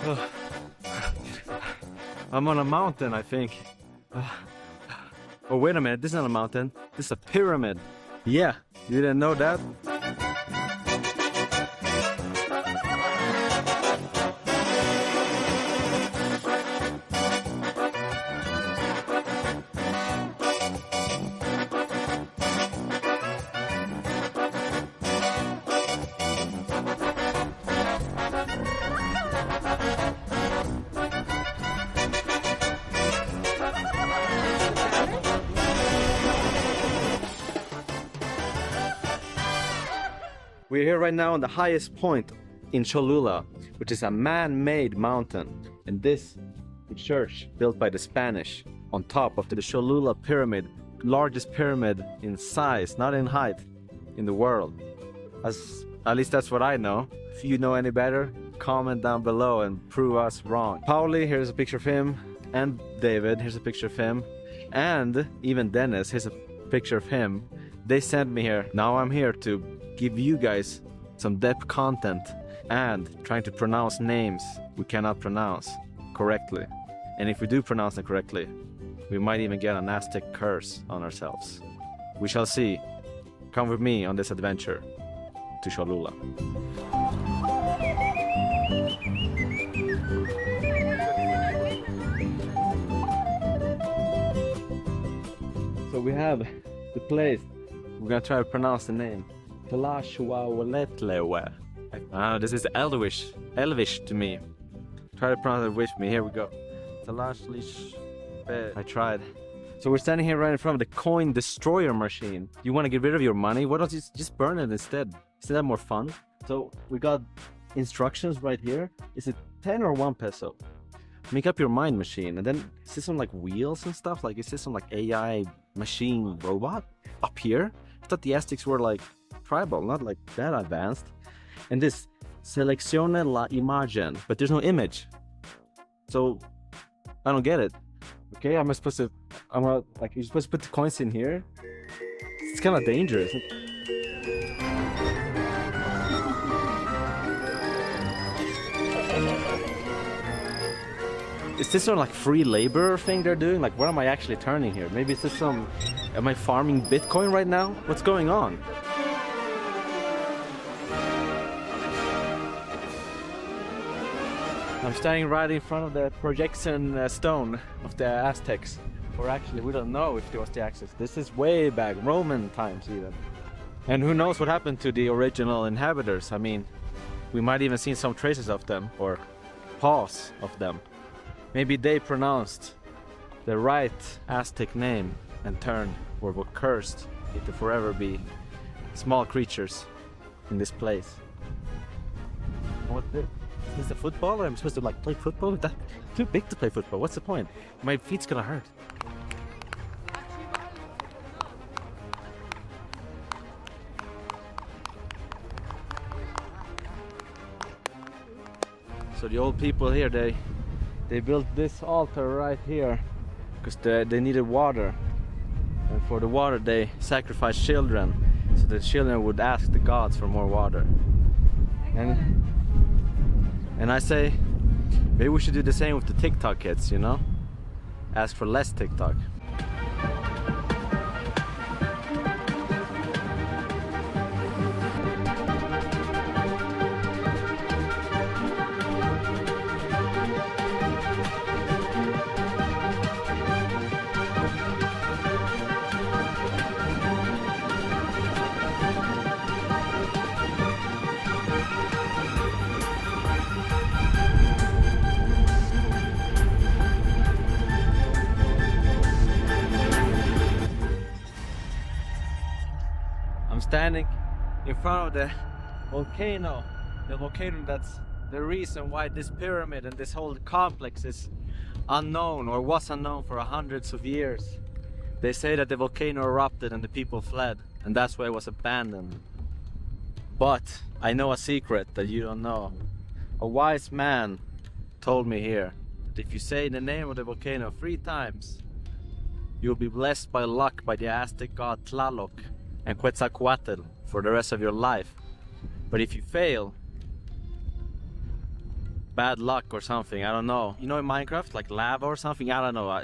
Oh. I'm on a mountain, I think. Oh, wait a minute, this is not a mountain. This is a pyramid. Yeah, you didn't know that? We're here right now on the highest point in Cholula, which is a man-made mountain. And this church built by the Spanish on top of the Cholula pyramid, largest pyramid in size, not in height, in the world. At least that's what I know. If you know any better, comment down below and prove us wrong. Pauli, here's a picture of him, and David, here's a picture of him, and even Dennis, here's a picture of him. They sent me here. Now I'm here to give you guys some depth content and trying to pronounce names we cannot pronounce correctly. And if we do pronounce them correctly, we might even get an Aztec curse on ourselves. We shall see. Come with me on this adventure to Cholula. So we have the place. We're gonna try to pronounce the name. This is Elvish to me. Try to pronounce it with me. Here we go. I tried. So we're standing here right in front of the coin destroyer machine. You want to get rid of your money? Why don't you just burn it instead? Isn't that more fun? So we got instructions right here. Is it 10 or 1 peso? Make up your mind machine. And then is this some like wheels and stuff? Like is this some like AI machine robot up here? I thought the Aztecs were like tribal, not like that advanced. And this seleccione la imagen, but there's no image. So I don't get it. Okay, I'm supposed to like, you're supposed to put the coins in here. It's kind of dangerous. Is this some like free labor thing they're doing? Like, what am I actually turning here? Maybe is this some, am I farming Bitcoin right now? What's going on? I'm standing right in front of the projection stone of the Aztecs. Or actually, we don't know if it was the Aztecs. This is way back, Roman times even. And who knows what happened to the original inhabitants? I mean, we might even see some traces of them, or paws of them. Maybe they pronounced the right Aztec name and turned, or were cursed to forever be small creatures in this place. What's this? Is this a football, or am I supposed to like play football? That's too big to play football. What's the point? My feet's gonna hurt. So the old people here, they built this altar right here because they needed water, and for the water they sacrificed children, so the children would ask the gods for more water. And I say, maybe we should do the same with the TikTok kids, you know? Ask for less TikTok. Standing in front of the volcano that's the reason why this pyramid and this whole complex is unknown, or was unknown, for hundreds of years. They say that the volcano erupted and the people fled, and that's why it was abandoned. But I know a secret that you don't know. A wise man told me here that if you say the name of the volcano 3 times, you'll be blessed by luck by the Aztec god Tlaloc and Quetzalcoatl for the rest of your life. But if you fail, bad luck or something. I don't know. You know, in Minecraft, like lava or something. I don't know.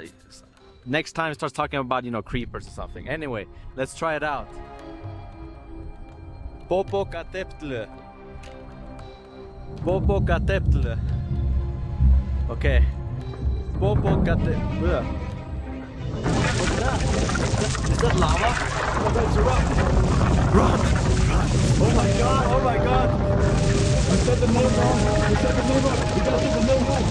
Next time, starts talking about, you know, creepers or something. Anyway, let's try it out. Popocatépetl. Popocatépetl. Okay. Popocatépetl. What's that? Is that lava? Oh, that's a rock. Run! Run! Oh my god! Oh my god! You said the name wrong! You said the name wrong! You gotta say the name wrong!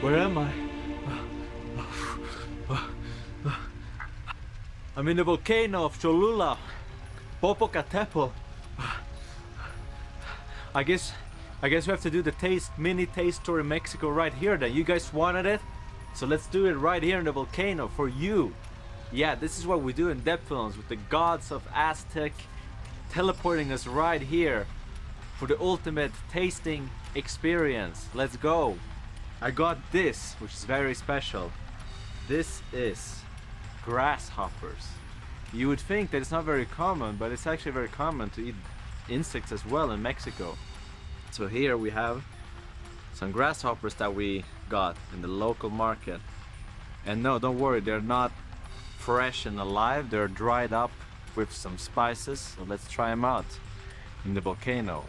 Where am I? I'm in the volcano of Cholula, Popocatépetl. I guess we have to do the mini taste tour in Mexico right here then. You guys wanted it? So let's do it right here in the volcano for you. Yeah, this is what we do in depth films with the gods of Aztec teleporting us right here for the ultimate tasting experience. Let's go. I got this, which is very special. This is grasshoppers. You would think that it's not very common, but it's actually very common to eat insects as well in Mexico. So here we have some grasshoppers that we got in the local market. And no, don't worry, they're not fresh and alive, they're dried up with some spices. So let's try them out in the volcano.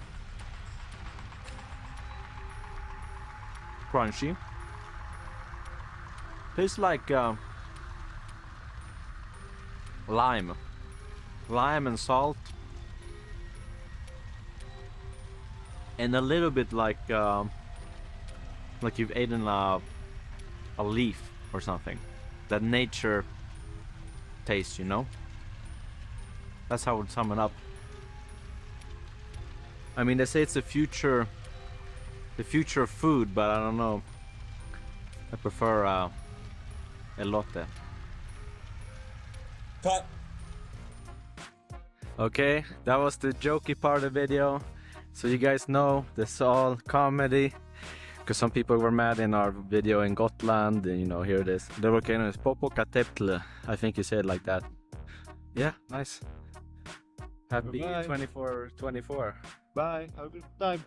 Crunchy. Tastes like lime and salt, and a little bit like you've eaten a leaf or something. That nature taste, you know. That's how I would sum it up. I mean, they say it's the future of food, but I don't know. I prefer elote. Cut. Okay, that was the jokey part of the video. So you guys know this is all comedy, because some people were mad in our video in Gotland, and you know, here it is. The volcano is Popocatépetl. I think you say it like that. Yeah, nice. Happy Bye-bye. 24/24. Bye. Have a good time.